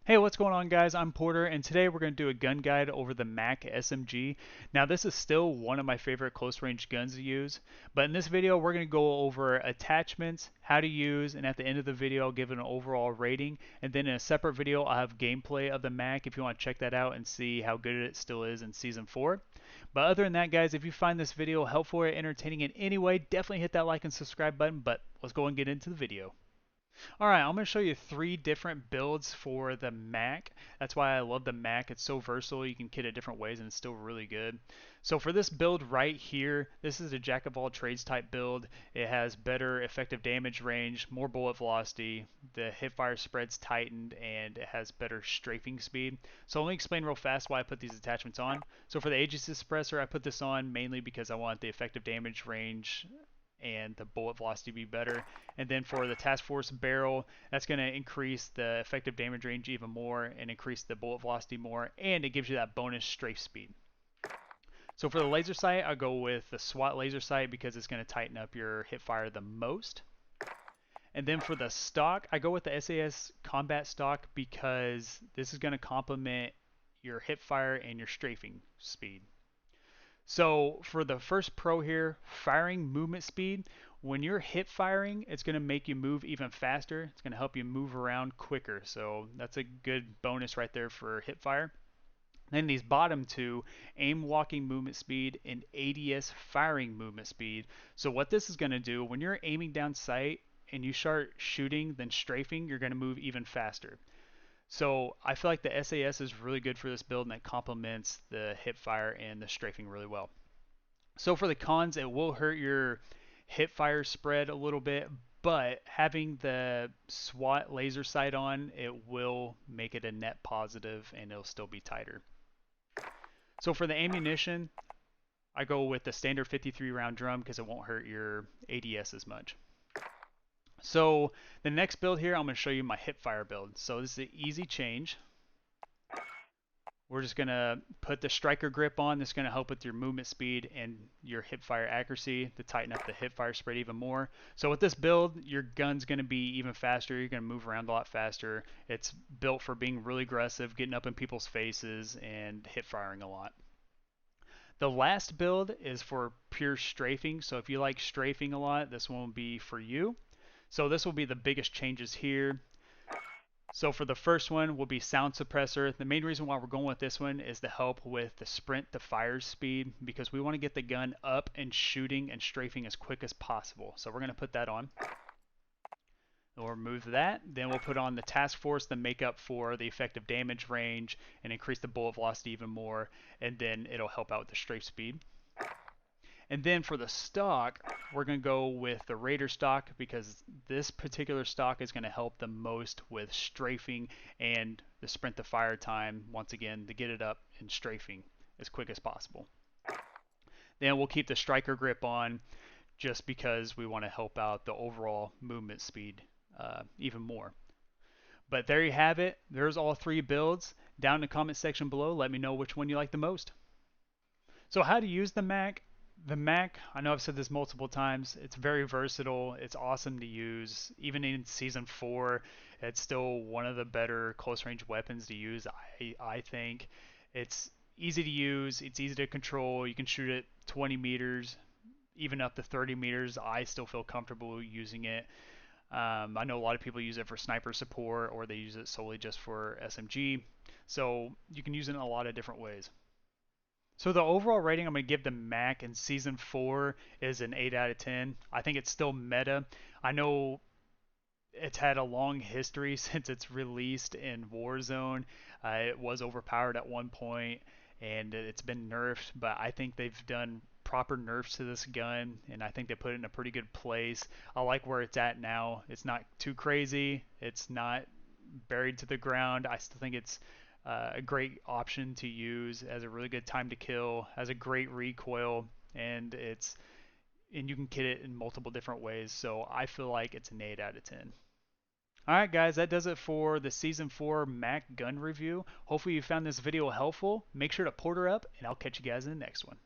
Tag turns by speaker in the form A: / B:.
A: Hey, what's going on, guys? I'm Porter, and today we're going to do a gun guide over the MAC SMG. Now, this is still one of my favorite close range guns to use, but in this video, we're going to go over attachments, how to use, and at the end of the video, I'll give it an overall rating. And then in a separate video, I'll have gameplay of the MAC if you want to check that out and see how good it still is in Season 4. But other than that, guys, if you find this video helpful or entertaining in any way, definitely hit that like and subscribe button. But let's go and get into the video. Alright, I'm going to show you three different builds for the Mac. That's why I love the Mac. It's so versatile. You can kit it different ways and it's still really good. So for this build right here, this is a jack of all trades type build. It has better effective damage range, more bullet velocity, the hipfire spread's tightened, and it has better strafing speed. So let me explain real fast why I put these attachments on. So for the Aegis suppressor, I put this on mainly because I want the effective damage range and the bullet velocity to be better. And then for the Task Force barrel, that's going to increase the effective damage range even more and increase the bullet velocity more, and it gives you that bonus strafe speed. So for the laser sight, I'll go with the SWAT laser sight because it's going to tighten up your hip fire the most. And then for the stock, I go with the SAS combat stock because this is going to complement your hip fire and your strafing speed. So for the first pro here, firing movement speed, when you're hip firing, it's going to make you move even faster. It's going to help you move around quicker. So that's a good bonus right there for hip fire. Then these bottom two, aim walking movement speed and ADS firing movement speed. So what this is going to do, when you're aiming down sight and you start shooting, then strafing, you're going to move even faster. So I feel like the SAS is really good for this build and it complements the hip fire and the strafing really well. So for the cons, it will hurt your hip fire spread a little bit, but having the SWAT laser sight on, it will make it a net positive and it'll still be tighter. So for the ammunition, I go with the standard 53 round drum because it won't hurt your ADS as much. So the next build here, I'm going to show you my hip fire build. So this is an easy change. We're just going to put the striker grip on. This is going to help with your movement speed and your hip fire accuracy to tighten up the hip fire spread even more. So with this build, your gun's going to be even faster. You're going to move around a lot faster. It's built for being really aggressive, getting up in people's faces, and hip firing a lot. The last build is for pure strafing. So if you like strafing a lot, this one will be for you. So this will be the biggest changes here. So for the first one will be sound suppressor. The main reason why we're going with this one is to help with the sprint to fire speed because we want to get the gun up and shooting and strafing as quick as possible. So we're going to put that on. We'll remove that. Then we'll put on the task force to make up for the effective damage range and increase the bullet velocity even more. And then it'll help out with the strafe speed. And then for the stock, we're going to go with the Raider stock because this particular stock is going to help the most with strafing and the sprint to fire time, once again, to get it up and strafing as quick as possible. Then we'll keep the striker grip on just because we want to help out the overall movement speed even more. But there you have it. There's all three builds. Down in the comment section below, let me know which one you like the most. So how to use the Mac? The Mac, I know I've said this multiple times, it's very versatile. It's awesome to use. Even in Season 4, it's still one of the better close range weapons to use, I think. It's easy to use. It's easy to control. You can shoot it 20 meters, even up to 30 meters. I still feel comfortable using it. I know a lot of people use it for sniper support or they use it solely just for SMG. So you can use it in a lot of different ways. So the overall rating I'm going to give the Mac in Season 4 is an 8 out of 10. I think it's still meta. I know it's had a long history since it's released in Warzone. It was overpowered at one point and it's been nerfed, but I think they've done proper nerfs to this gun and I think they put it in a pretty good place. I like where it's at now. It's not too crazy. It's not buried to the ground. I still think it's a great option to use, has a really good time to kill, has a great recoil, and you can kit it in multiple different ways. So I feel like it's an 8 out of 10. Alright guys, that does it for the Season 4 Mac gun review. Hopefully you found this video helpful. Make sure to Porter up, and I'll catch you guys in the next one.